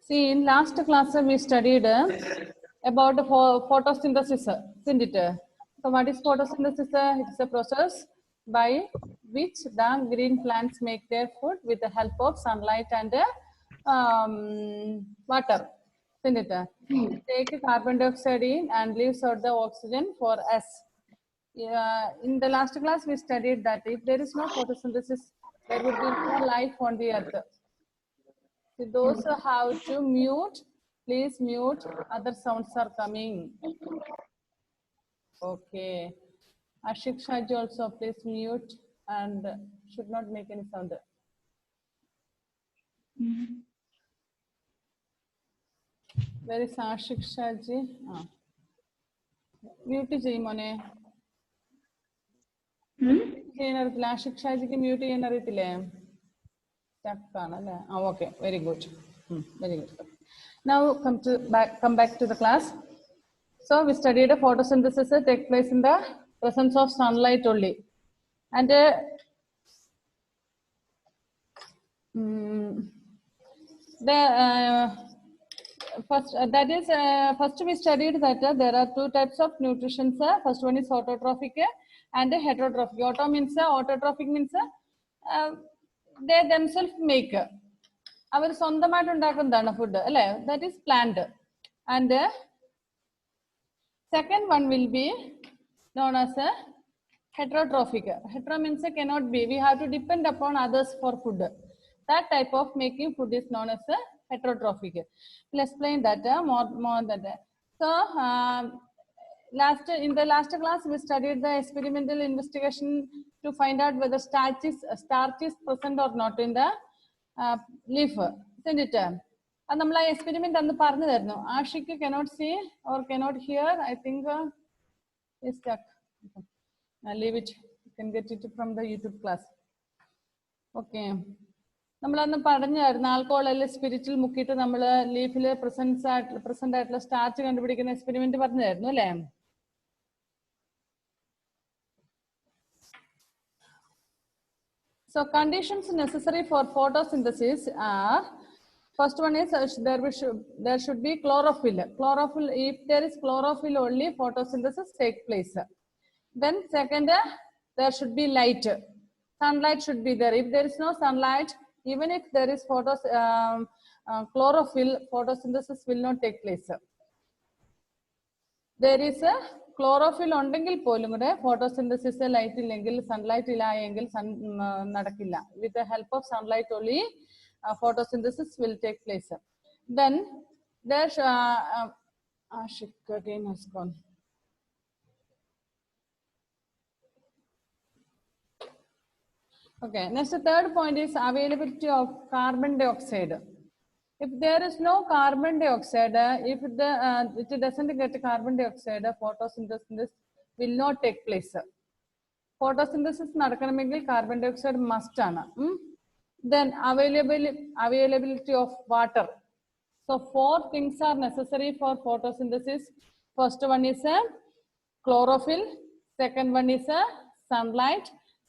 See, in last class we studied about photosynthesis, isn't it? So what is photosynthesis? It's a process by which the green plants make their food with the help of sunlight and water, isn't it? Take carbon dioxide in and leaves out the oxygen for us. In the last class we studied that if there is no photosynthesis, there would be no life on the earth. So those who have to mute, please mute. Other sounds are coming. Okay. Ashik Shaji also please mute and should not make any sound. Where is Ashik Shaji? Mute Jimone. Ashik Shaji ki mute yenarithile. Okay, very good. Very good. Now come back to the class. So we studied a photosynthesis take place in the presence of sunlight only, and first we studied that there are two types of nutrition. First one is autotrophic and heterotrophic. Auto means autotrophic means they themselves make. Our സ്വന്തമായിട്ട് ഉണ്ടാക്കുന്നതാണ് food അല്ലേ? That is plant. And second one will be known as heterotrophic. Hetero means cannot be. We have to depend upon others for food. That type of making food is known as heterotrophic. We'll explain that more than that. So in the last class we studied the experimental investigation to find out whether starch is present or not in the leaf, isn't it? And we experiment on the partner. Ashik cannot see or cannot hear. I think is stuck. I'll leave it. You can get it from the YouTube class. Okay. നമ്മൾ അന്ന് പറഞ്ഞായിരുന്നു alcohol സ്പിരിറ്റിൽ മുക്കിയിട്ട് നമ്മൾ ലീഫിൽ present ആയിട്ടുള്ള starch കണ്ടുപിടിക്കുന്ന experiment പറഞ്ഞായിരുന്നു അല്ലേ? So conditions necessary for photosynthesis are, first one is there should be chlorophyll. Chlorophyll, if there is chlorophyll only, photosynthesis take place. Then second, there should be light. Sunlight should be there. If there is no sunlight, even if there is chlorophyll, photosynthesis will not take place. There is a chlorophyll ഉണ്ടെങ്കിൽ പോലും കൂടെ photosynthesis light ഇല്ലെങ്കിൽ sunlight ഇല്ല എങ്കിൽ നടക്കില്ല. With the help of sunlight only photosynthesis will take place. Then there's Ashik again has gone. Okay, next the third point is availability of carbon dioxide. If there is no carbon dioxide, if it doesn't get carbon dioxide, photosynthesis will not take place. Photosynthesis നടക്കണമെങ്കിൽ carbon dioxide must ആണ്. Then availability of water. So 4 things are necessary for photosynthesis. First one is chlorophyll. Second one is sunlight.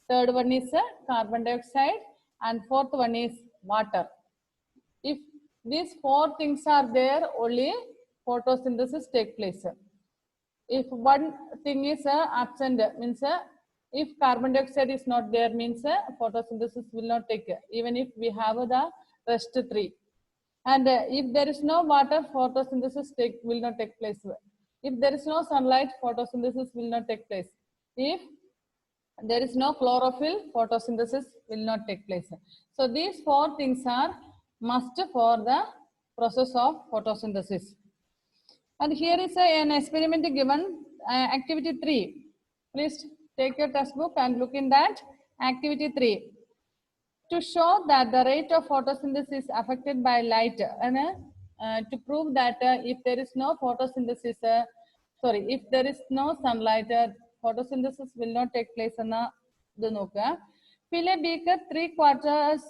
Third one is carbon dioxide. And fourth one is water. If these 4 things are there, only photosynthesis take place. If one thing is absent, means if carbon dioxide is not there, means photosynthesis will not take, even if we have the rest 3. And if there is no water, photosynthesis will not take place. If there is no sunlight, photosynthesis will not take place. If there is no chlorophyll, photosynthesis will not take place. So these 4 things are must for the process of photosynthesis. And here is an experiment given, activity 3. Please take your textbook and look in that. Activity 3. To show that the rate of photosynthesis is affected by light, and to prove that if there is no photosynthesis, if there is no sunlight, photosynthesis will not take place. Fill a beaker 3/4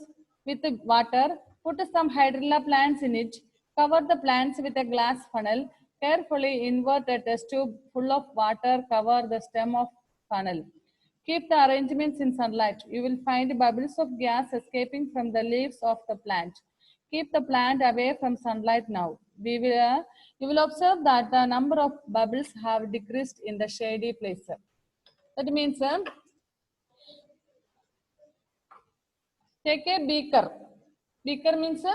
with water, put some hydrilla plants in it, cover the plants with a glass funnel, Carefully invert a test tube full of water, cover the stem of funnel. Keep the arrangements in sunlight. You will find bubbles of gas escaping from the leaves of the plant. Keep the plant away from sunlight now. You will observe that the number of bubbles have decreased in the shady place. That means, take a beaker. Beaker means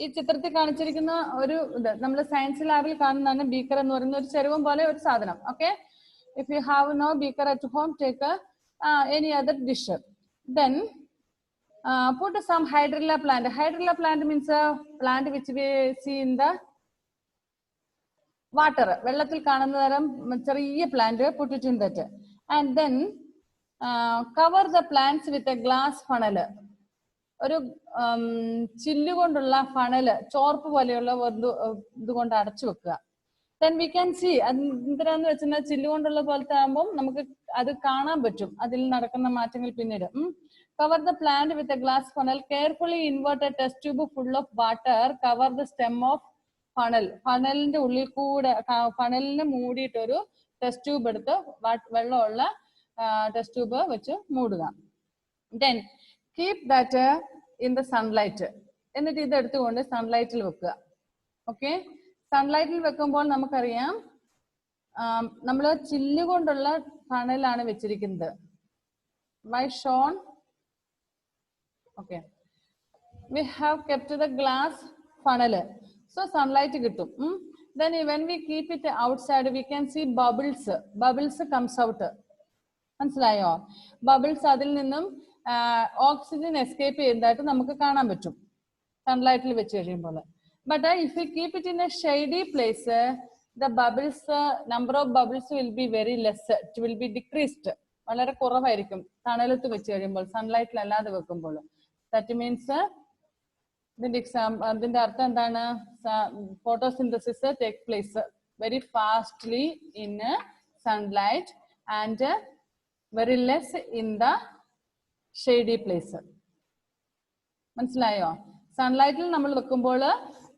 ഈ ചിത്രത്തിൽ കാണിച്ചിരിക്കുന്ന ഒരു ഇത് നമ്മൾ science ലാബിൽ കാണുന്നതാണ് beaker എന്ന് പറയുന്ന ഒരു ചെരുവം പോലെ ഒരു സാധനം. Okay, if you have no beaker at home, take any other dish. Then put some hydrilla plant. Hydrilla plant means a plant which we see in the water. വെള്ളത്തിൽ കാണുന്ന തരം ചെറിയ plant, put it in that. And then cover the plants with a glass funnel. ഒരു ചില്ലുകൊണ്ടുള്ള funnel, ചോർപ്പ് പോലെയുള്ള ഇതുകൊണ്ട് അടച്ചു വെക്കുക. Then we can see, എന്തിനാന്ന് വെച്ചാൽ ചില്ലുകൊണ്ടുള്ള പോലത്തെ ആകുമ്പോൾ നമുക്ക് അത് കാണാൻ പറ്റും, അതിൽ നടക്കുന്ന മാറ്റങ്ങൾ പിന്നീട്. Cover the plant with a glass funnel. Carefully invert a test tube full of water. Cover the stem of funnel. ഫണലിന്റെ ഉള്ളിൽ കൂടെ, ഫണലിനെ മൂടിയിട്ടൊരു ടെസ്റ്റ് ട്യൂബ് എടുത്ത് വെള്ളമുള്ള ടെസ്റ്റ് ട്യൂബ് വെച്ച് മൂടുക. Then keep that in the sunlight. എന്നിട്ട് ഇത് എടുത്തുകൊണ്ട് സൺലൈറ്റിൽ വെക്കുക. ഓക്കെ, സൺലൈറ്റിൽ വെക്കുമ്പോൾ നമുക്കറിയാം നമ്മൾ ചില്ലുകൊണ്ടുള്ള ഫണലാണ് വെച്ചിരിക്കുന്നത്. Why shown? Okay, we have kept the glass funnel, so sunlight കിട്ടും. Then when we keep it outside, we can see bubbles comes out. മനസ്സിലായോ? ബബിൾസ് അതിൽ നിന്നും ഓക്സിജൻ എസ്കേപ്പ് ചെയ്യുന്നതായിട്ട് നമുക്ക് കാണാൻ പറ്റും സൺലൈറ്റിൽ വെച്ച് കഴിയുമ്പോൾ. But if we keep it in a shady place, the bubbles, number of bubbles will be very less. It will be decreased. വളരെ കുറവായിരിക്കും തണലത്ത് വെച്ച് കഴിയുമ്പോൾ, സൺലൈറ്റിൽ അല്ലാതെ വെക്കുമ്പോൾ. That means അതിന്റെ അർത്ഥം എന്താണ്? Photosynthesis take place very fastly in sunlight and very less in the shady place. മനസ്സിലായോ? സൺലൈറ്റിൽ നമ്മൾ വെക്കുമ്പോൾ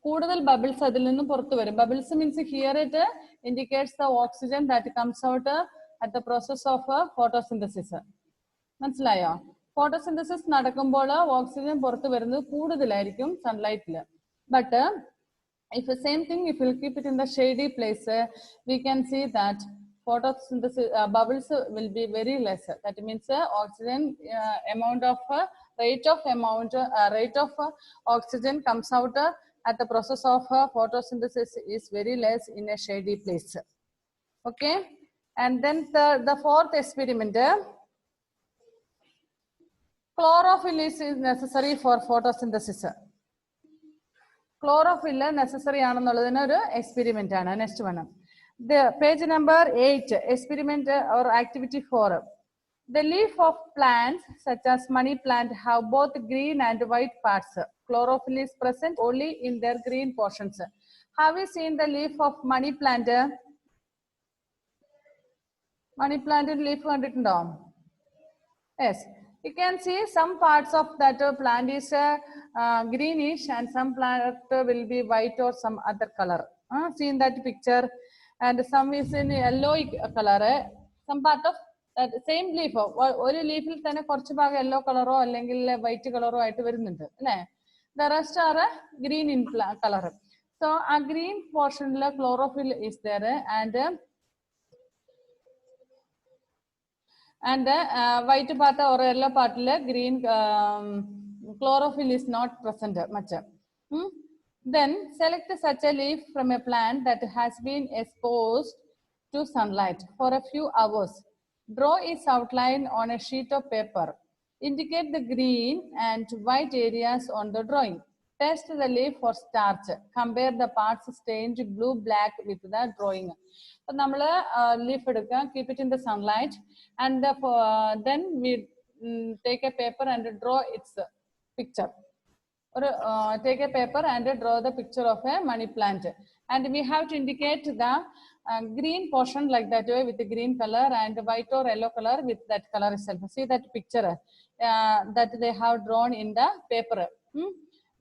കൂടുതൽ ബബിൾസ് അതിൽ നിന്നും പുറത്തു വരും. Bubbles means here it indicates the oxygen that comes out at the process of photosynthesis. മനസ്സിലായോ? ഫോട്ടോസിന്തസിസ് നടക്കുമ്പോൾ ഓക്സിജൻ പുറത്തു വരുന്നത് കൂടുതലായിരിക്കും സൺലൈറ്റിൽ. But if the same thing, if we'll keep it in the shady place, we can see that photosynthesis bubbles will be very less. That means oxygen amount of rate of oxygen comes out at the process of photosynthesis is very less in a shady place. Okay, and then the fourth experiment, chlorophyll is necessary for photosynthesis. Chlorophyll necessary ആണെന്നുള്ളതിന് ഒരു experiment ആണ്. Next one, the page number 8, experiment or activity 4. The leaf of plants such as money plant have both green and white parts. Chlorophyll is present only in their green portions. Have you seen the leaf of money plant? Money plant leaf കണ്ടിട്ടുണ്ടോ? Yes, you can see some parts of that plant is greenish and some plant will be white or some other color. See in that picture, and some is in yellow color. Some part of that same leaf, ഒരു ലീഫിൽ തന്നെ കുറച്ച് ഭാഗം yellow കളറോ അല്ലെങ്കിൽ white കളറോ ആയിട്ട് വരുന്നുണ്ട് അല്ലേ? The rest are green in color. So a green portion chlorophyll is there, and white part or yellow part green chlorophyll is not present much. Then select such a leaf from a plant that has been exposed to sunlight for a few hours. Draw its outline on a sheet of paper. Indicate the green and white areas on the drawing. Test the leaf for starch. Compare the parts stained blue black with the drawing. So നമ്മൾ leaf എടുക്കുക, keep it in the sunlight, and then we take a paper and draw its picture. Or take a paper and draw the picture of a money plant, and we have to indicate the green portion like that way with the green color and white or yellow color with that color itself. See that picture that they have drawn in the paper.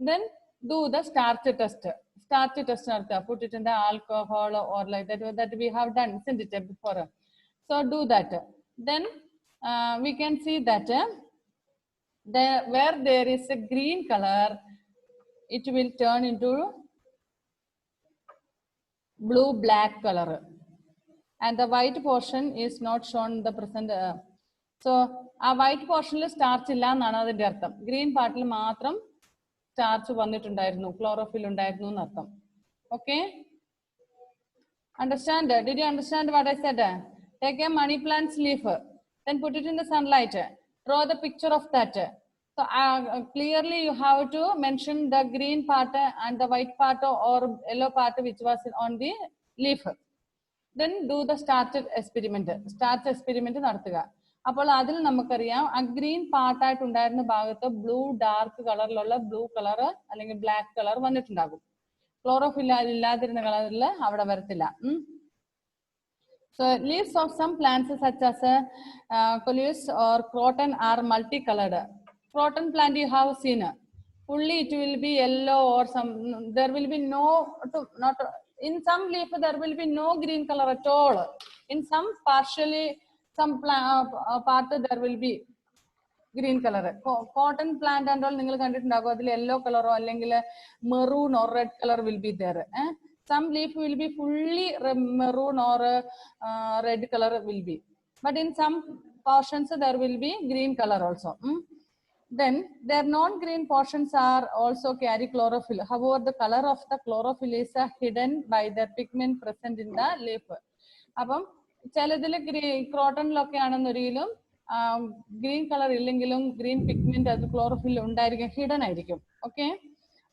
Then do the starch test. starch test നടത്തുക. Put it in the alcohol or like that we have done, isn't it, before? So do that. Then we can see that where there is a green color, it will turn into blue black color, and the white portion is not shown in the present. So ആ white portionൽ starch ഇല്ല എന്നാണ് അതിന്റെ അർത്ഥം. Green പാർട്ടിൽ മാത്രം starch വന്നിട്ടുണ്ടായിരുന്നു, chlorophyll ഉണ്ടായിരുന്നു എന്നർത്ഥം. Okay, understand? Did you understand what I said? Take a money plant's leaf, then put it in the sunlight, draw the picture of that. So clearly you have to mention the green part and the white part or yellow part which was on the leaf. Then do the starch experiment. Starch experiment നടത്തുക. അപ്പോൾ അതിൽ നമുക്കറിയാം ആ green പാർട്ടായിട്ട് ഉണ്ടായിരുന്ന ഭാഗത്ത് blue dark കളറിലുള്ള blue colour അല്ലെങ്കിൽ ബ്ലാക്ക് കളർ വന്നിട്ടുണ്ടാകും. ക്ലോറോഫിൽ ഇല്ലാതിരുന്ന കളറിൽ അവിടെ വരത്തില്ല. So leaves of some plants such as coleus or croton are multicolored. Croton plant you have seen. Fully it will be yellow or some, there will be no, not in some leaf there will be no green color at all. In some partially, some part there will be green color. Cotton plant and all നിങ്ങൾ കണ്ടിട്ടുണ്ടാകും, അതിൽ yellow കളറോ അല്ലെങ്കിൽ maroon or red color will be there. Some leaf will be fully maroon or red color will be, but in some portions there will be green color also. Then their non-green portions are also carry chlorophyll. However, the color of the chlorophyll is hidden by the pigment present in the leaf. അപ്പം ചിലതിൽ ക്രോട്ടണിലൊക്കെ ആണെന്നൊരിക്കലും green color illengilum green pigment as chlorophyll undayirikkum, hidden aayirikkum. Okay,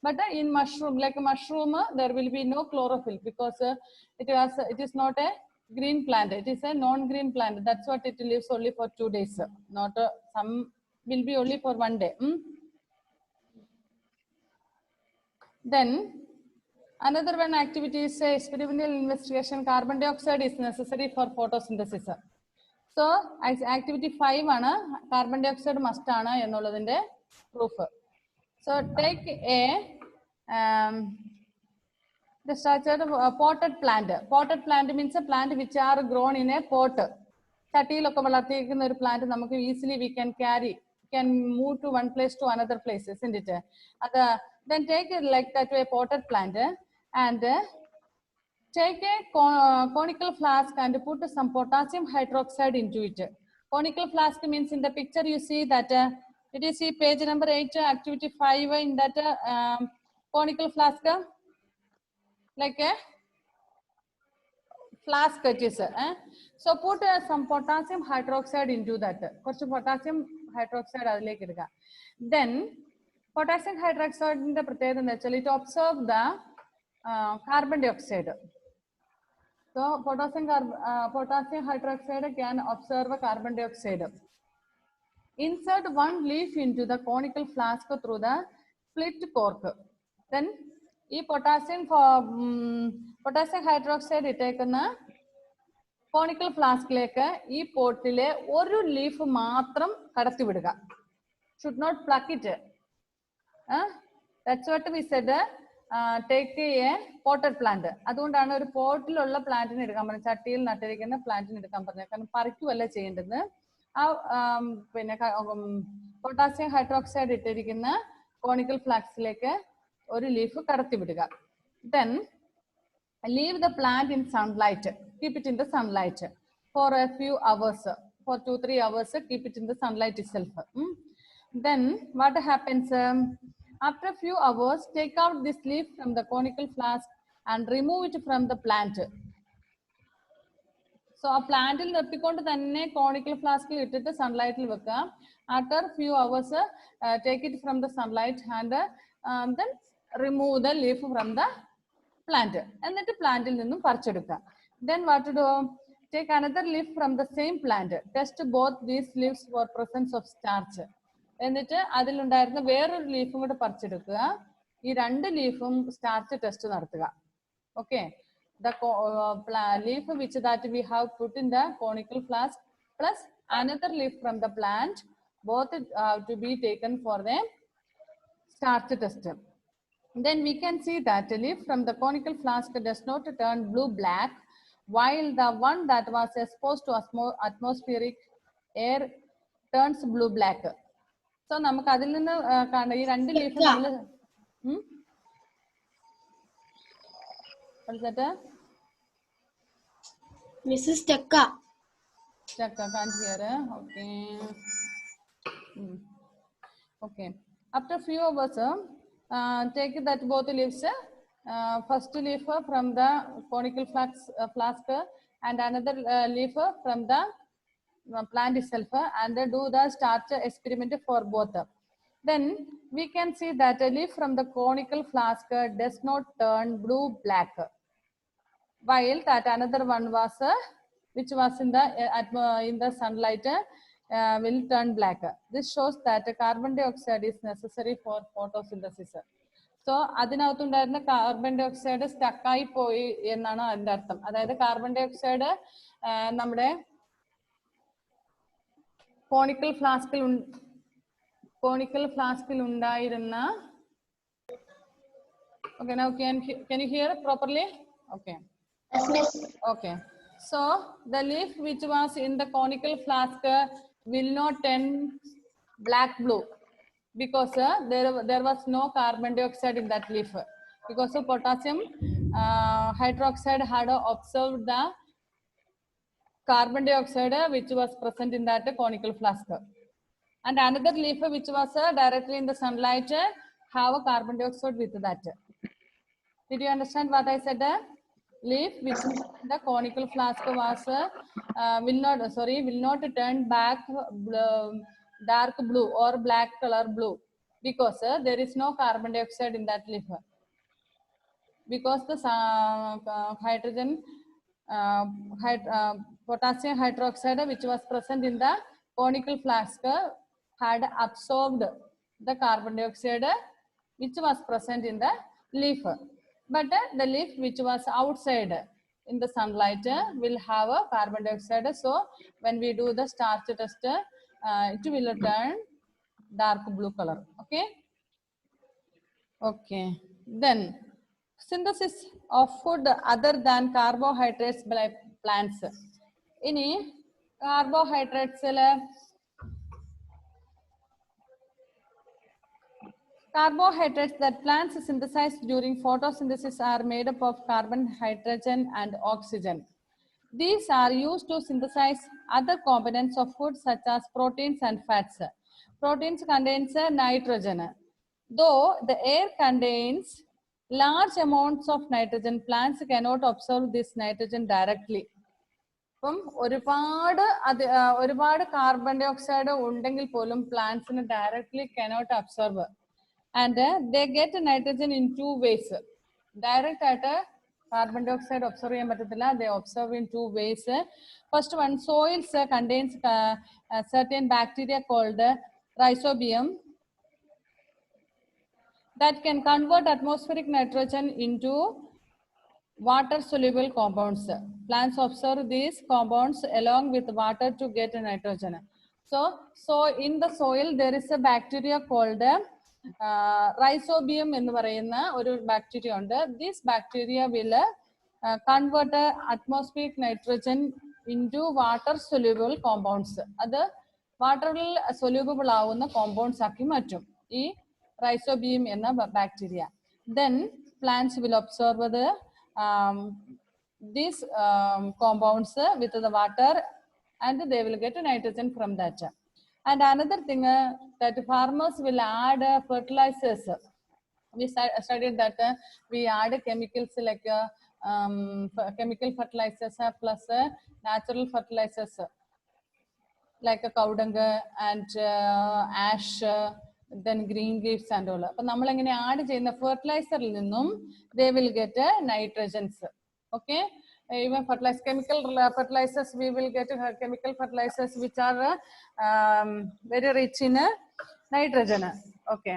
but in mushroom, like a mushroom, there will be no chlorophyll because it is not a green plant, it is a non-green plant. That's what it lives only for 2 days, not some will be only for 1 day. Then another one activity is experimental investigation. Carbon dioxide is necessary for photosynthesis. So activity 5 ആണ് carbon dioxide must ആണ് എന്നുള്ളതിന്റെ proof. So take a the structure of a potted plant. Potted plant means a plant which are grown in a pot. ചട്ടിയിലൊക്കെ വളർത്തിയിരിക്കുന്ന ഒരു plant നമുക്ക് easily we can carry, can move to one place to another place, isn't it? Then take it like that way, potted plant, and take a conical flask and put some potassium hydroxide into it. Conical flask means in the picture you see that did you see page number 8, activity 5 in that conical flask, like a flask it is. So put some potassium hydroxide into that. Potassium hydroxide adilekku iduka. Then potassium hydroxide inde pratyekadha ennu vechal it observe the carbon dioxide. So potassium hydroxide can observe carbon dioxide. Insert one leaf into the conical flask through the split cork. Then ഈ potassium hydroxide ഇട്ടേക്കുന്ന conical ഫ്ലാസ്കിലേക്ക് ഈ പോട്ടിലെ ഒരു leaf മാത്രം കടത്തി വിടുക. Should not pluck it. That's what we said. Take a potted plant. അതുകൊണ്ടാണ് ഒരു പോട്ടിലുള്ള പ്ലാന്റിന് എടുക്കാൻ പറഞ്ഞത്, ചട്ടിയിൽ നട്ടിരിക്കുന്ന പ്ലാന്റിന് എടുക്കാൻ പറഞ്ഞത്. കാരണം പറിക്കുവല്ല ചെയ്യേണ്ടത്. ആ പിന്നെ പൊട്ടാസ്യം ഹൈഡ്രോക്സൈഡ് ഇട്ടിരിക്കുന്ന കോണിക്കൽ ഫ്ലാക്സിലേക്ക് ഒരു ലീഫ് കടത്തി വിടുക. Then leave the plant in sunlight. Keep it in the sunlight for a few hours. For 2-3 hours, keep it in the sunlight itself. Then what happens? After a few hours, take out this leaf from the conical flask and remove it from the plant. So a plant il നിർത്തിക്കൊണ്ട് തന്നെ conical ഫ്ലാസ്കിൽ ഇട്ടിട്ട് സൺലൈറ്റിൽ വെക്കുക. After few hours, take it from the sunlight and then remove the leaf from the plant. എന്നിട്ട് പ്ലാന്റിൽ നിന്നും പറിച്ചെടുക്കുക. Then what to do? Take another leaf from the same plant. Test both these leaves for presence of starch. എന്നിട്ട് അതിലുണ്ടായിരുന്ന വേറൊരു ലീഫും കൂടെ പറിച്ചെടുക്കുക. ഈ രണ്ട് ലീഫും starch test നടത്തുക. Okay. The leaf which that we have put in the conical flask plus another leaf from the plant, both to be taken for the starch test. Then we can see that the leaf from the conical flask does not turn blue-black, while the one that was exposed to atmospheric air turns blue-black. So, നമുക്ക് അതിൽ നിന്ന് ഈ രണ്ട് leaf നമ്മൾ Mrs. Tekka. Tekka, can't hear. Okay. Okay. After a few hours, take that both leaves. First leaf from the conical flask and another leaf from the plant itself, and do the starch experiment for both. Then we can see that a leaf from the conical flask does not turn blue-black, while that another one was which was in the sunlight will turn black. This shows that carbon dioxide is necessary for photosynthesis. So അതിനകത്തുണ്ടായിരുന്ന carbon dioxide സ്റ്റക്കായി പോയി എന്നാണ് അതിന്റെ അർത്ഥം. അതായത് carbon dioxide നമ്മുടെ conical ഫ്ലാസ്കിൽ ഉണ്ടായിരുന്ന okay, now can you hear properly? Okay. Yes, miss. Okay. So the leaf which was in the conical flask will not turn black blue because there was no carbon dioxide in that leaf, because of potassium hydroxide had observed the carbon dioxide which was present in that conical flask, and another leaf which was directly in the sunlight have a carbon dioxide with that. Did you understand what I said? Leaf which the conical flask was will not turn back dark blue or black color blue because there is no carbon dioxide in that leaf, because the potassium hydroxide which was present in the conical flask had absorbed the carbon dioxide which was present in the leaf. But the leaf which was outside in the sunlight will have a carbon dioxide. So when we do the starch test, it will turn dark blue color. Okay. Okay. Then synthesis of food other than carbohydrates by plants. Ini carbohydrates carbohydrates that plants synthesize during photosynthesis are made up of carbon, hydrogen, and oxygen. These are used to synthesize other components of food such as proteins and fats. Proteins contains nitrogen. Though the air contains large amounts of nitrogen, plants cannot absorb this nitrogen directly. അപ്പം ഒരുപാട് carbon dioxide ഉണ്ടെങ്കിൽ പോലും പ്ലാന്റ്സിന് directly cannot absorb. And they get nitrogen in two ways. Direct ആയിട്ട് carbon dioxide observe ചെയ്യാൻ പറ്റത്തില്ല. They observe in two ways. First one, soils contains certain bacteria called rhizobium that can convert atmospheric nitrogen into water soluble compounds. Plants observe these compounds along with water to get nitrogen. So in the soil there is a bacteria called rhizobium എന്ന് പറയുന്ന ഒരു bacteria ഉണ്ട്. This bacteria will convert atmospheric nitrogen into water soluble compounds. അത് വാട്ടറിൽ soluble ആവുന്ന compounds ആക്കി മാറ്റും ഈ rhizobium എന്ന bacteria. Then plants will absorb these compounds with the water and they will get nitrogen from that. And another thing that farmers will add fertilizers. We studied that we add chemicals like chemical fertilizers plus natural fertilizers like a cow dung and ash, then green leaves and all. But നമ്മൾ എങ്ങനെ add ചെയ്യുന്ന ഫെർട്ടിലൈസറിൽ നിന്നും they will get nitrogens. Okay. Even chemical fertilizers, we will get chemical fertilizers which are very rich in nitrogen. Okay.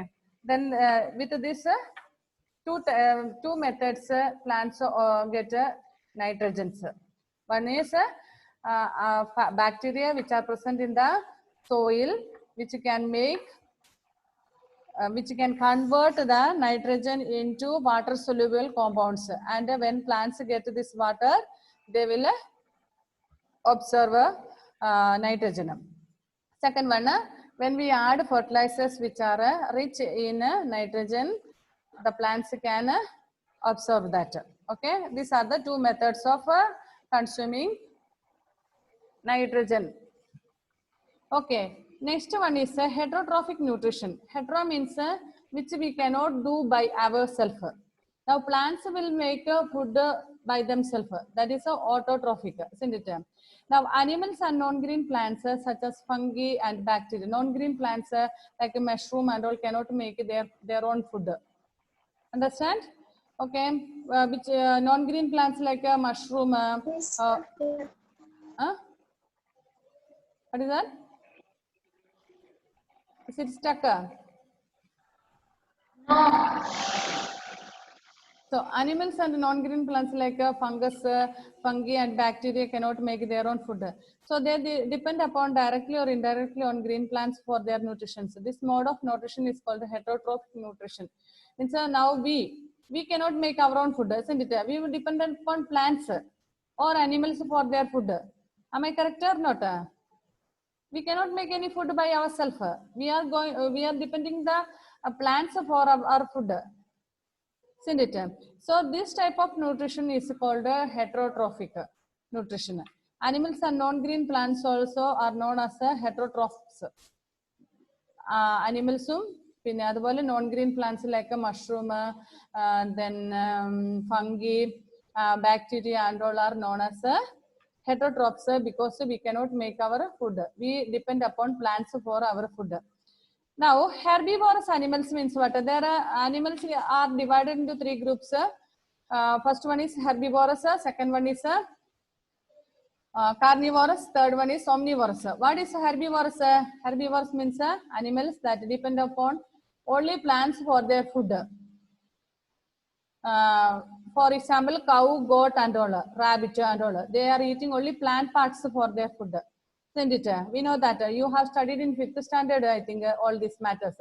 Then with this two methods plants get nitrogens. One is bacteria which are present in the soil which can make which can convert the nitrogen into water soluble compounds, and when plants get this water, they will observe nitrogen. Second one, when we add fertilizers which are rich in nitrogen, the plants can observe that. Okay, these are the two methods of consuming nitrogen. Okay, next one is heterotrophic nutrition. Hetero means which we cannot do by ourselves. Now plants will make food by themselves. That is autotrophic, isn't it? Now animals and non-green plants such as fungi and bacteria. Non-green plants like a mushroom and all cannot make their own food. Understand? Okay, which non-green plants like a mushroom. What is that? Is it stuck? So animals and non-green plants like fungus, fungi and bacteria cannot make their own food. So they depend upon directly or indirectly on green plants for their nutrition. So this mode of nutrition is called heterotrophic nutrition. Means now we cannot make our own food, isn't it? We will depend upon plants or animals for their food. Am I correct or not? We cannot make any food by ourselves. We are depending the plants for our food. Isn't it? So this type of nutrition is called heterotrophic nutrition. Animals and non-green plants also are known as heterotrophs. Animals പിന്നെ അതുപോലെ non-green plants like mushroom, then fungi, bacteria and all are known as heterotrophs because we cannot make our food. We depend upon plants for our food. Now, herbivorous animals means what? There are animals are divided into three groups. First one is herbivorous, second one is carnivorous, third one is omnivorous. What is herbivorous? Herbivorous means animals that depend upon only plants for their food. For example, cow, goat and all, rabbit and all. They are eating only plant parts for their food. Isn't it? We know that. You have studied in 5th standard, I think, all these matters.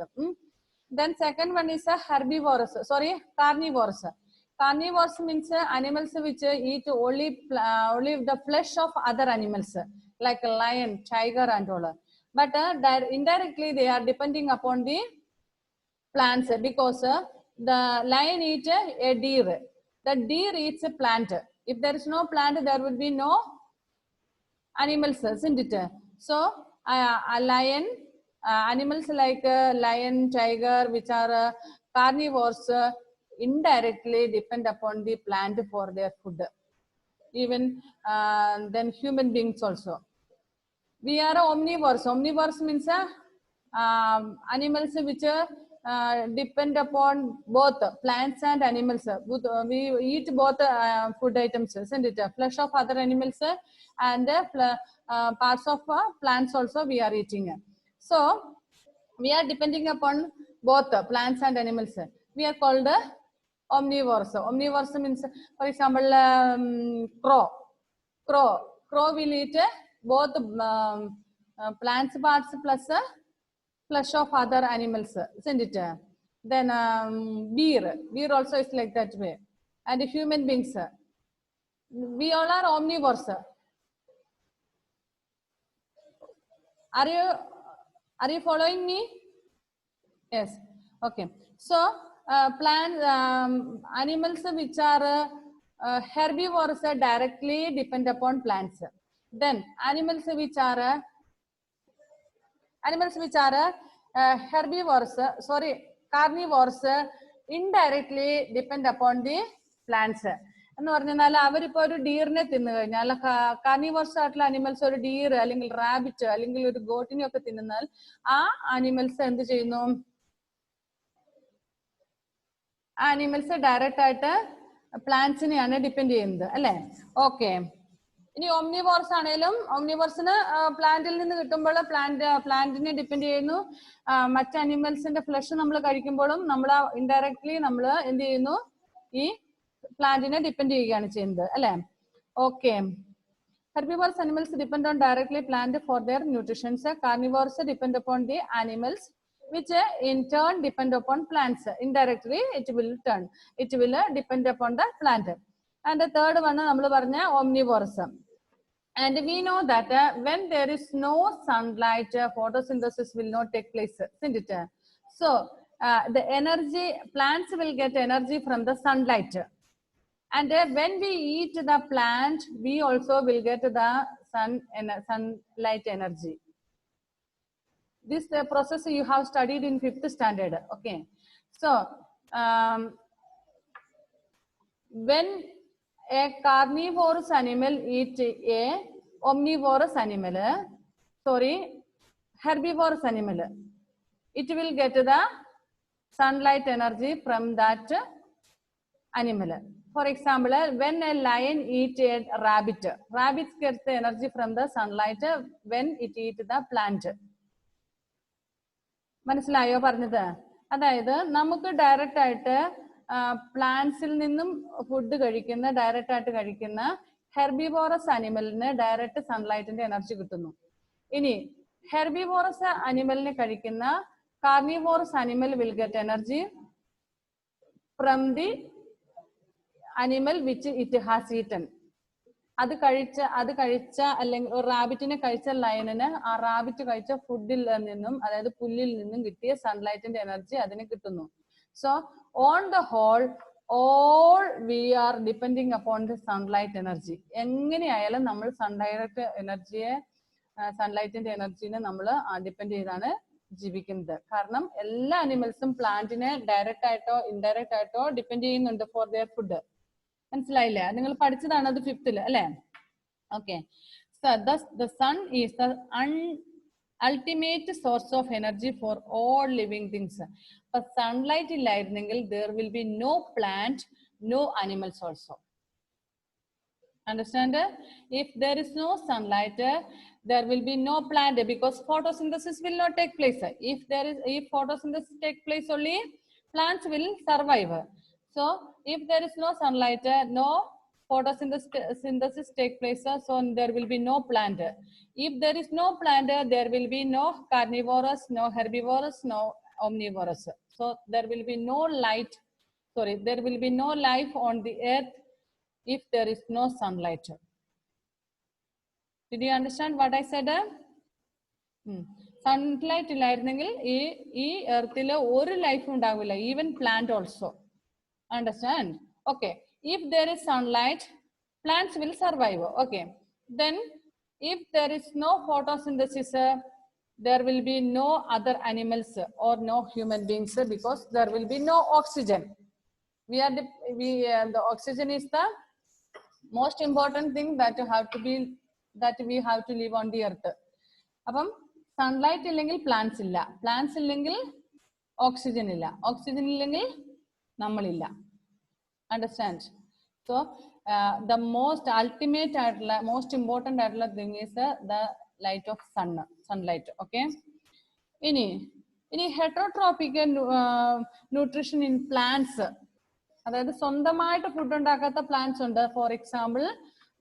Then second one is herbivorous. Sorry, carnivorous. Carnivorous means animals which eat only the flesh of other animals, like a lion, tiger and all. But indirectly they are depending upon the plants because the lion eats a deer. The deer eats a plant. If there is no plant, there will be no animals, isn't it? So a lion, animals like lion, tiger, which are carnivores, indirectly depend upon the plant for their food. Even then human beings also. We are omnivores. Omnivores means animals which depend upon both plants and animals. We eat both food items, isn't it? Flesh of other animals and parts of plants also we are eating. So we are depending upon both plants and animals. We are called omnivores. Omnivores means, for example, crow will eat both plants parts plus flesh of other animals, isn't it? Then beer also is like that way. And human beings, we all are omnivores. Are you following me? Yes. Okay. So plants, animals which are herbivores directly depend upon plants. Then animals which are herbivores, carnivores, indirectly depend upon the plants. എന്ന് പറഞ്ഞാൽ അവരിപ്പോ ഒരു ഡീറിനെ തിന്നു കഴിഞ്ഞാൽ carnivores ആയിട്ടുള്ള animals ഒരു deer അല്ലെങ്കിൽ rabbit അല്ലെങ്കിൽ ഒരു ഗോട്ടിനെ ഒക്കെ തിന്നുന്നാൽ ആ അനിമൽസ് എന്ത് ചെയ്യുന്നു? ആ അനിമൽസ് ഡയറക്റ്റ് ആയിട്ട് പ്ലാന്റ്സിനെയാണ് ഡിപ്പെൻഡ് ചെയ്യുന്നത് അല്ലെ? ഓക്കെ. ഇനി ഓംനിവോർസ് ആണെങ്കിലും ഓംനിവോർസിന് പ്ലാന്റിൽ നിന്ന് കിട്ടുമ്പോൾ പ്ലാന്റിനെ ഡിപ്പെൻഡ് ചെയ്യുന്നു. മറ്റ് അനിമൽസിന്റെ ഫ്ലഷ് നമ്മൾ കഴിക്കുമ്പോഴും നമ്മൾ ഇൻഡയറക്ട്ലി നമ്മൾ എന്ത് ചെയ്യുന്നു? ഈ പ്ലാന്റിനെ ഡിപ്പെൻഡ് ചെയ്യുകയാണ് ചെയ്യുന്നത് അല്ലെ? Okay. Herbivorous animals depend on directly plant for their nutrition. Carnivores depend upon the animals which in turn depend upon plants. Indirectly, it will depend upon the plant. And the third one, omnivorous. And we know that when there is no sunlight, photosynthesis will not take place, isn't it? So the energy, plants will get energy from the sunlight. And when we eat the plant, we also will get the sunlight energy. This process you have studied in 5th standard. Okay. So when a carnivorous animal eats a omnivorous animal, herbivorous animal, it will get the sunlight energy from that animal. For example, when a lion eats a rabbit, rabbits get the energy from the sunlight when it eats the plant. മനസ്സിലായോ പറഞ്ഞത്? അതായത് നമുക്ക് direct ആയിട്ട് പ്ലാന്റ്സിൽ നിന്നും food കഴിക്കുന്ന direct ആയിട്ട് കഴിക്കുന്ന herbivorous അനിമലിന് direct സൺലൈറ്റിന്റെ energy കിട്ടുന്നു. ഇനി ഹെർബിവോറസ് അനിമലിനെ കഴിക്കുന്ന carnivorous animal will get energy from the animal which it has eaten. അത് കഴിച്ച അല്ലെങ്കിൽ ഒരു റാബിറ്റിനെ കഴിച്ച ലയണിന് ആ റാബിറ്റ് കഴിച്ച ഫുഡിൽ നിന്നും, അതായത് പുല്ലിൽ നിന്നും കിട്ടിയ സൺലൈറ്റിന്റെ എനർജി അതിന് കിട്ടുന്നു. So on the whole all we are depending upon the sunlight energy. എങ്ങനെയായാലും നമ്മൾ സൺലൈറ്റിന്റെ എനർജീനെ നമ്മൾ ഡിപ്പെൻഡ് ചെയ്താണ് ജീവിക്കുന്നത്. കാരണം എല്ലാ അനിമൽസും പ്ലാന്റിനെ ഡയറക്റ്റ് ആയിട്ടോ ഇൻഡയറക്റ്റ് ആയിട്ടോ ഡിപ്പെൻഡ് ചെയ്യുന്നുണ്ട് ഫോർ ദെയർ ഫുഡ്. മനസ്സിലായില്ലേ? നിങ്ങൾ പഠിച്ചതാണ് അത് 5th അല്ലേ? Okay. So thus the sun is the ultimate source of energy for all living things. But sunlight ഇല്ലായിരുന്നെങ്കിൽ there will be no plant, no animals also. Understand? If there is no sunlight, there will be no plant because photosynthesis will not take place. If photosynthesis take place, only plants will survive. So if there is no sunlight, no photosynthesis take place, so there will be no plant. If there is no plant, there will be no carnivorous, no herbivorous, no omnivorous. So there will be no there will be no life on the earth if there is no sunlight. Did you understand what I said? Sunlight ഇല്ലായിരുന്നെങ്കിൽ ഈ എർത്തിൽ ഒരു life ഉണ്ടാവില്ല, even plant also. Understand? Okay. If there is sunlight, plants will survive. Okay. Then if there is no photosynthesis, there will be no other animals or no human beings because there will be no oxygen. The oxygen is the most important thing that we have to live on the earth. Apam sunlight illengil plants illa, plants illengil oxygen illa, oxygen illengil nammaliല്ല. Understand? So the most ultimate most important thing is the light of sunlight. Okay. ഇനി heterotrophic nutrition in plants, അതായത് സ്വന്തമായിട്ട് food ഉണ്ടാക്കാത്ത plants ഉണ്ട്. For example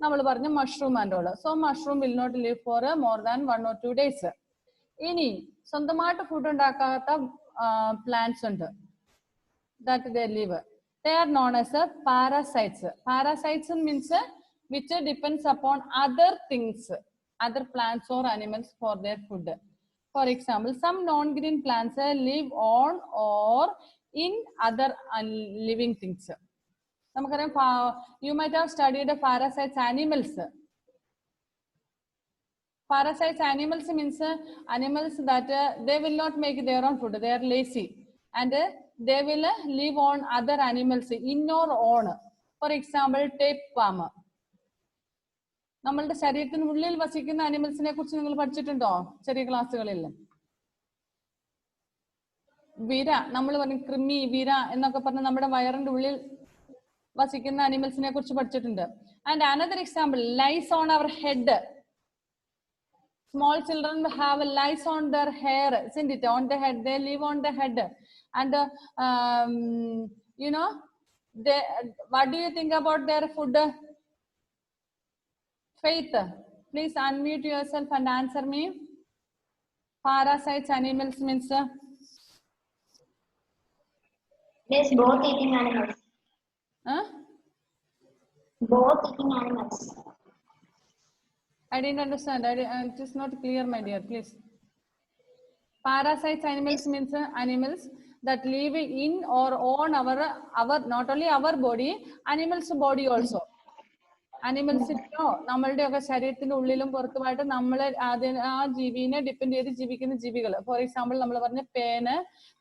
നമ്മൾ പറഞ്ഞ mushroom and all. So mushroom will not live for more than 1 or 2 days. ഇനി സ്വന്തമായിട്ട് food ഉണ്ടാക്കാത്ത പ്ലാന്റ്സ് ഉണ്ട്, that they live. They are known as parasites. Parasites means which depends upon other things, other plants or animals for their food. For example, some non-green plants live on or in other living things. You might have studied parasites animals. Parasites animals means animals that they will not make their own food. They are lazy and they will live on other animals in or on. For example, tapeworm. നമ്മളുടെ ശരീരത്തിനുള്ളിൽ വസിക്കുന്ന അനിമൽസിനെ കുറിച്ച് നിങ്ങൾ പഠിച്ചിട്ടുണ്ടോ ചെറിയ ക്ലാസ്സുകളിൽ? വിര, നമ്മൾ പറഞ്ഞു കൃമി, വിര എന്നൊക്കെ പറഞ്ഞ് നമ്മുടെ വയറിന്റെ ഉള്ളിൽ വസിക്കുന്ന അനിമൽസിനെ കുറിച്ച് പഠിച്ചിട്ടുണ്ട്. And another example, lice on our head. Small children have lice on their hair, isn't it? On the head, they live on the head. And you know, what do you think about their food? Faith, please unmute yourself and answer me. Parasites animals means Miss, both eating animals. Huh? Both eating animals. I didn't understand. It is not clear, my dear. Please. Parasites animals means animals that live in or on our not only our body, animals body also. അനിമൽസിനോ നമ്മളുടെ ഒക്കെ ശരീരത്തിന്റെ ഉള്ളിലും പുറത്തുമായിട്ട് നമ്മൾ ആ ജീവിനെ depend ചെയ്ത് ജീവിക്കുന്ന ജീവികൾ. Four example നമ്മൾ പറഞ്ഞ പേന്,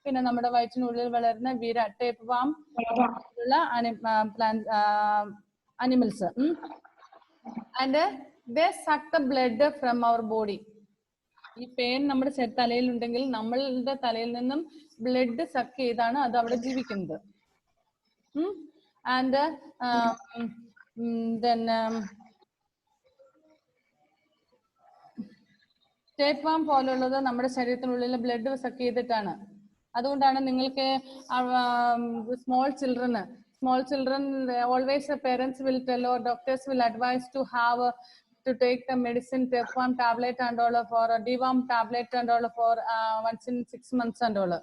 പിന്നെ നമ്മുടെ വയറ്റിനുള്ളിൽ വളരുന്ന വിര, ടേപ്പ് വാം ഉള്ള അനിമൽസ്. And they suck the blood from our body. ഈ പേൻ നമ്മുടെ തലയിൽ ഉണ്ടെങ്കിൽ നമ്മളുടെ തലയിൽ നിന്നും ബ്ലഡ് സക്ക് ചെയ്താണ് അത് അവിടെ ജീവിക്കുന്നത്. ആൻഡ് then ടേപ്പ് വാം പോലുള്ളത് നമ്മുടെ ശരീരത്തിനുള്ളിൽ ബ്ലഡ് സക്ക് ചെയ്തിട്ടാണ്. അതുകൊണ്ടാണ് നിങ്ങൾക്ക് small children always parents will tell or doctors will advise to have to take the medicine tapeworm tablet and all for deworm tablet and all for once in 6 months and all.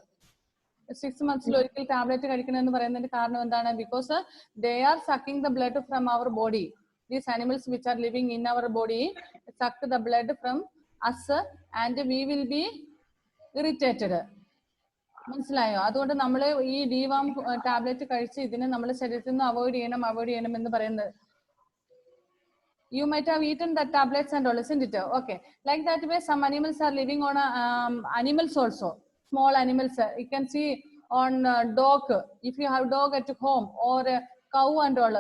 6 months ഒരിക്കൽ tablet കഴിക്കണം എന്ന് പറയുന്നതിന്റെ കാരണം എന്താണ്? Because they are sucking the blood from our body. These animals which are living in our body suck the blood from us and we will be irritated. മനസ്സിലായോ? അതുകൊണ്ട് നമ്മൾ ഈ ഡിവാം ടാബ്ലറ്റ് കഴിച്ച് ഇതിനെ നമ്മുടെ ശരീരത്തിൽ നിന്ന് അവോയ്ഡ് ചെയ്യണം എന്ന് പറയുന്നത്. You might have eaten the tablets and all, isn't it? Okay. Like that way, some animals are living on animals also. Small animals. You can see on dog. If you have dog at home or cow and all,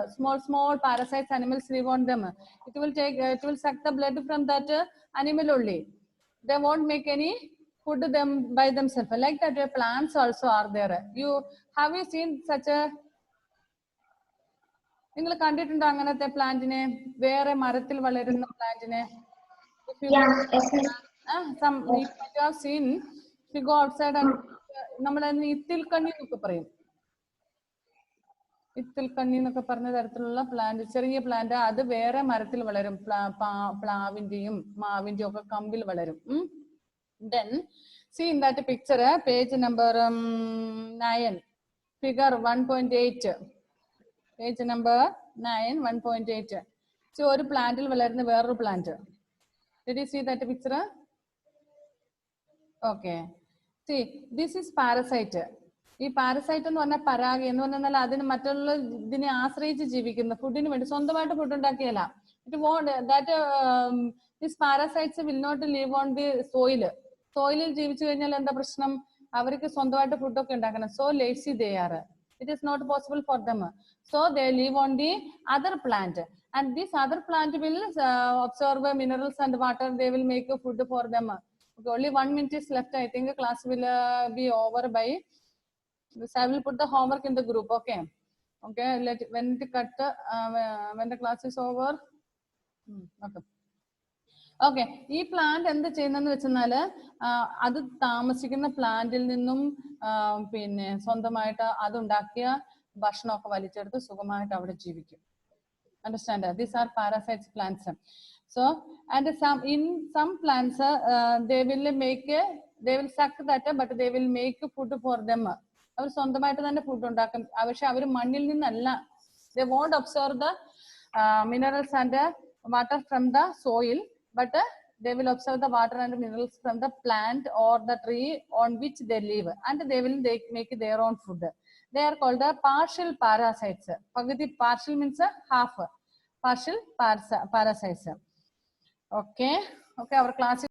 small parasites animals live on them. It will suck the blood from that animal only. They won't make any food them by themselves. Like that way, plants also are there. Have you seen such a? നിങ്ങൾ കണ്ടിട്ടുണ്ടോ അങ്ങനത്തെ പ്ലാന്റിനെ, വേറെ മരത്തിൽ വളരുന്ന പ്ലാന്റിനെ? നമ്മളതിന് ഇത്തിൽക്കണ്ണി എന്നൊക്കെ പറയും. ഇത്തിൽക്കണ്ണി എന്നൊക്കെ പറഞ്ഞ തരത്തിലുള്ള പ്ലാന്റ്, ചെറിയ പ്ലാന്റ്, അത് വേറെ മരത്തിൽ വളരും. പ്ലാവിന്റെയും മാവിന്റെയും ഒക്കെ കമ്പിൽ വളരും. Then see in that picture, page number 9, figure 1.8. Page number 9, 1.8. So, ഒരു പ്ലാന്റിൽ വളരുന്ന വേറൊരു plant. Did you see that picture? Okay. See, this is parasite. ഈ പാരസൈറ്റ് എന്ന് പറഞ്ഞാൽ പരാഗി എന്ന് പറഞ്ഞാൽ അതിന് മറ്റുള്ള ഇതിനെ ആശ്രയിച്ച് ജീവിക്കുന്ന, ഫുഡിന് വേണ്ടി സ്വന്തമായിട്ട് food ഉണ്ടാക്കിയല്ല. It won't that these parasites will not live on the soil. സോയിലിൽ ജീവിച്ചു കഴിഞ്ഞാൽ എന്താ പ്രശ്നം? അവർക്ക് സ്വന്തമായിട്ട് ഫുഡൊക്കെ ഉണ്ടാക്കണം. So lazy they are. It is not possible for them. So they live on the other plant, and this other plant will absorb minerals and water. They will make food for them. Okay, only 1 minute is left. I think the class will be over by. So I will put the homework in the group. Okay. When it cut when the class is over. Okay. Okay, ഈ plant എന്ത് ചെയ്യുന്നതെന്ന് വെച്ചെന്നാല് അത് താമസിക്കുന്ന പ്ലാന്റിൽ നിന്നും പിന്നെ സ്വന്തമായിട്ട് അതുണ്ടാക്കിയ ഭക്ഷണമൊക്കെ വലിച്ചെടുത്ത് സുഖമായിട്ട് അവിടെ ജീവിക്കും. Understand? These are parasites plants. So and in some plants they will suck that, but they will make food for them. അവർ സ്വന്തമായിട്ട് തന്നെ ഫുഡ് ഉണ്ടാക്കും. പക്ഷെ അവർ മണ്ണിൽ നിന്നല്ല. They won't absorb the minerals and water from the soil, but they will absorb the water and minerals from the plant or the tree on which they live, and they make their own food. They are called the partial parasites. Partial means half. Partial parasites. Okay, our class